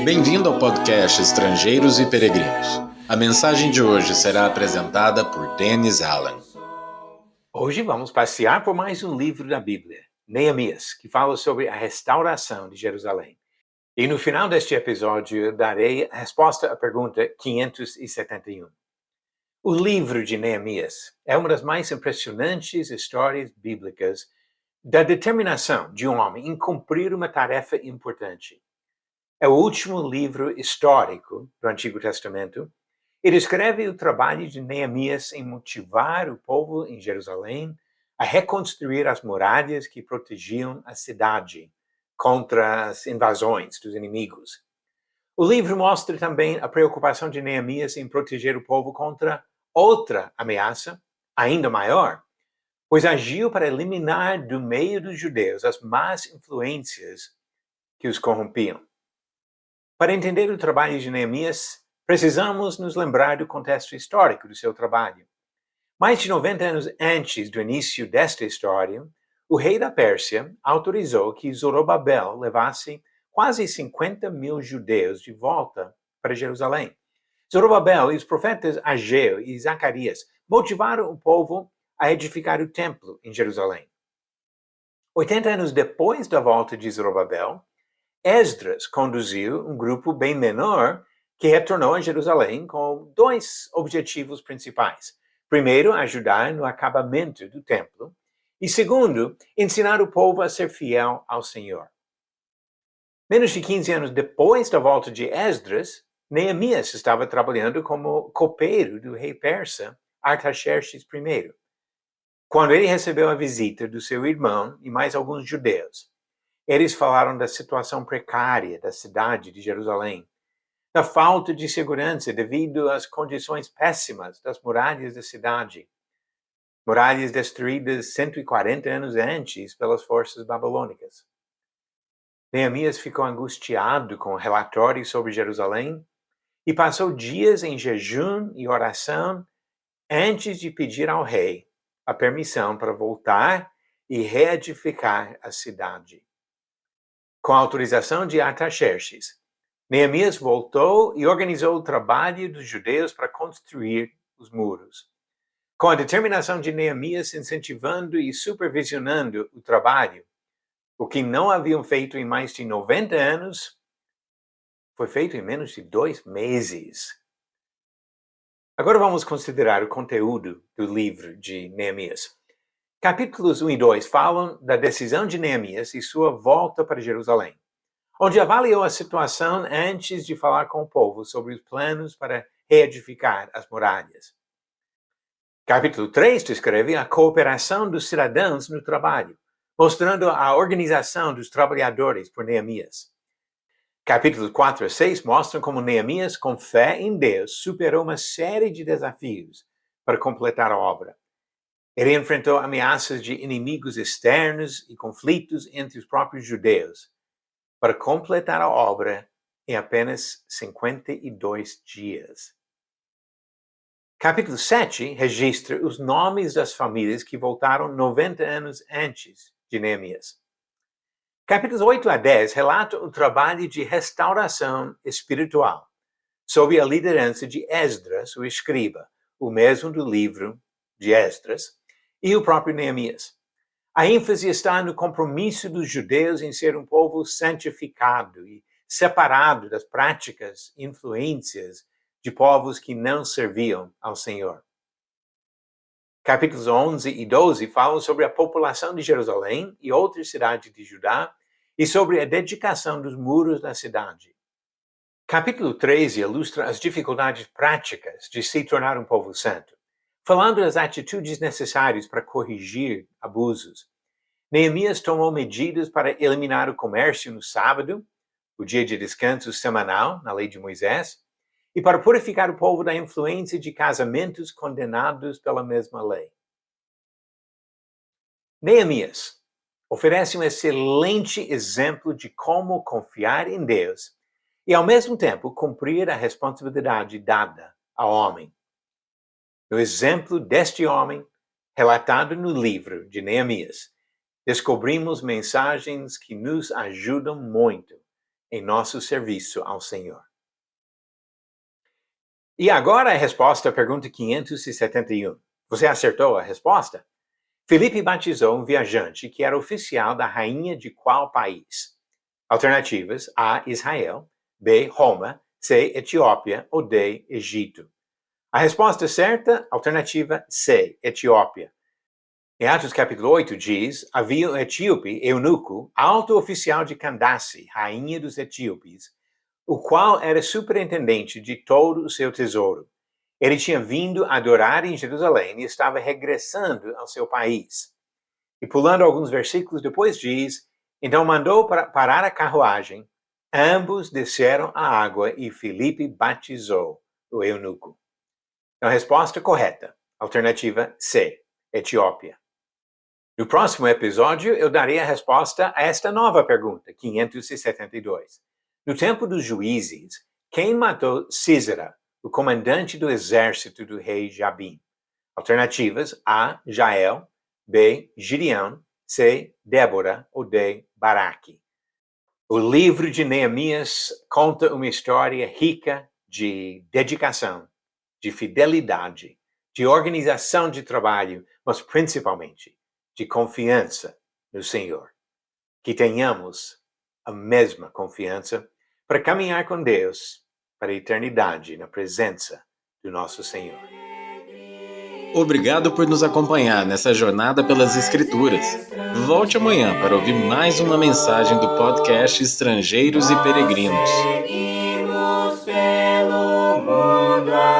Bem-vindo ao podcast Estrangeiros e Peregrinos. A mensagem de hoje será apresentada por Dennis Allen. Hoje vamos passear por mais um livro da Bíblia, Neemias, que fala sobre a restauração de Jerusalém. E no final deste episódio eu darei a resposta à pergunta 571. O livro de Neemias é uma das mais impressionantes histórias bíblicas da determinação de um homem em cumprir uma tarefa importante. É o último livro histórico do Antigo Testamento e descreve o trabalho de Neemias em motivar o povo em Jerusalém a reconstruir as muralhas que protegiam a cidade contra as invasões dos inimigos. O livro mostra também a preocupação de Neemias em proteger o povo contra outra ameaça, ainda maior, pois agiu para eliminar do meio dos judeus as más influências que os corrompiam. Para entender o trabalho de Neemias, precisamos nos lembrar do contexto histórico do seu trabalho. Mais de 90 anos antes do início desta história, o rei da Pérsia autorizou que Zorobabel levasse quase 50 mil judeus de volta para Jerusalém. Zorobabel e os profetas Ageu e Zacarias motivaram o povo a edificar o templo em Jerusalém. 80 anos depois da volta de Zorobabel, Esdras conduziu um grupo bem menor que retornou a Jerusalém com dois objetivos principais. Primeiro, ajudar no acabamento do templo. E segundo, ensinar o povo a ser fiel ao Senhor. Menos de 15 anos depois da volta de Esdras, Neemias estava trabalhando como copeiro do rei persa Artaxerxes I, quando ele recebeu a visita do seu irmão e mais alguns judeus. Eles falaram da situação precária da cidade de Jerusalém, da falta de segurança devido às condições péssimas das muralhas da cidade, muralhas destruídas 140 anos antes pelas forças babilônicas. Neemias ficou angustiado com o relatório sobre Jerusalém e passou dias em jejum e oração antes de pedir ao rei a permissão para voltar e reedificar a cidade. Com a autorização de Artaxerxes, Neemias voltou e organizou o trabalho dos judeus para construir os muros. Com a determinação de Neemias incentivando e supervisionando o trabalho, o que não haviam feito em mais de 90 anos, foi feito em menos de 2 meses. Agora vamos considerar o conteúdo do livro de Neemias. Capítulos 1 e 2 falam da decisão de Neemias e sua volta para Jerusalém, onde avaliou a situação antes de falar com o povo sobre os planos para reedificar as muralhas. Capítulo 3 descreve a cooperação dos cidadãos no trabalho, mostrando a organização dos trabalhadores por Neemias. Capítulos 4 a 6 mostram como Neemias, com fé em Deus, superou uma série de desafios para completar a obra. Ele enfrentou ameaças de inimigos externos e conflitos entre os próprios judeus, para completar a obra em apenas 52 dias. Capítulo 7 registra os nomes das famílias que voltaram 90 anos antes de Neemias. Capítulos 8 a 10 relatam o trabalho de restauração espiritual, sob a liderança de Esdras, o escriba, o mesmo do livro de Esdras, e o próprio Neemias. A ênfase está no compromisso dos judeus em ser um povo santificado e separado das práticas e influências de povos que não serviam ao Senhor. Capítulos 11 e 12 falam sobre a população de Jerusalém e outras cidades de Judá e sobre a dedicação dos muros da cidade. Capítulo 13 ilustra as dificuldades práticas de se tornar um povo santo, falando das atitudes necessárias para corrigir abusos. Neemias tomou medidas para eliminar o comércio no sábado, o dia de descanso semanal, na lei de Moisés, e para purificar o povo da influência de casamentos condenados pela mesma lei. Neemias oferece um excelente exemplo de como confiar em Deus e, ao mesmo tempo, cumprir a responsabilidade dada ao homem. No exemplo deste homem, relatado no livro de Neemias, descobrimos mensagens que nos ajudam muito em nosso serviço ao Senhor. E agora a resposta à pergunta 571. Você acertou a resposta? Filipe batizou um viajante que era oficial da rainha de qual país? Alternativas: A, Israel, B, Roma, C, Etiópia ou D, Egito. A resposta certa, alternativa C, Etiópia. Em Atos capítulo 8 diz, havia um etíope, eunuco, alto oficial de Candace, rainha dos etíopes, o qual era superintendente de todo o seu tesouro. Ele tinha vindo adorar em Jerusalém e estava regressando ao seu país. E pulando alguns versículos depois diz, então mandou parar a carruagem, ambos desceram à água e Filipe batizou o eunuco. Então, a resposta correta, alternativa C, Etiópia. No próximo episódio, eu darei a resposta a esta nova pergunta, 572. No tempo dos juízes, quem matou Sísera, o comandante do exército do rei Jabim? Alternativas: A, Jael, B, Gideão, C, Débora ou D, Baraque. O livro de Neemias conta uma história rica de dedicação, de fidelidade, de organização de trabalho, mas principalmente de confiança no Senhor. Que tenhamos a mesma confiança para caminhar com Deus para a eternidade na presença do nosso Senhor. Obrigado por nos acompanhar nessa jornada pelas Escrituras. Volte amanhã para ouvir mais uma mensagem do podcast Estrangeiros e Peregrinos. Seguimos pelo mundo.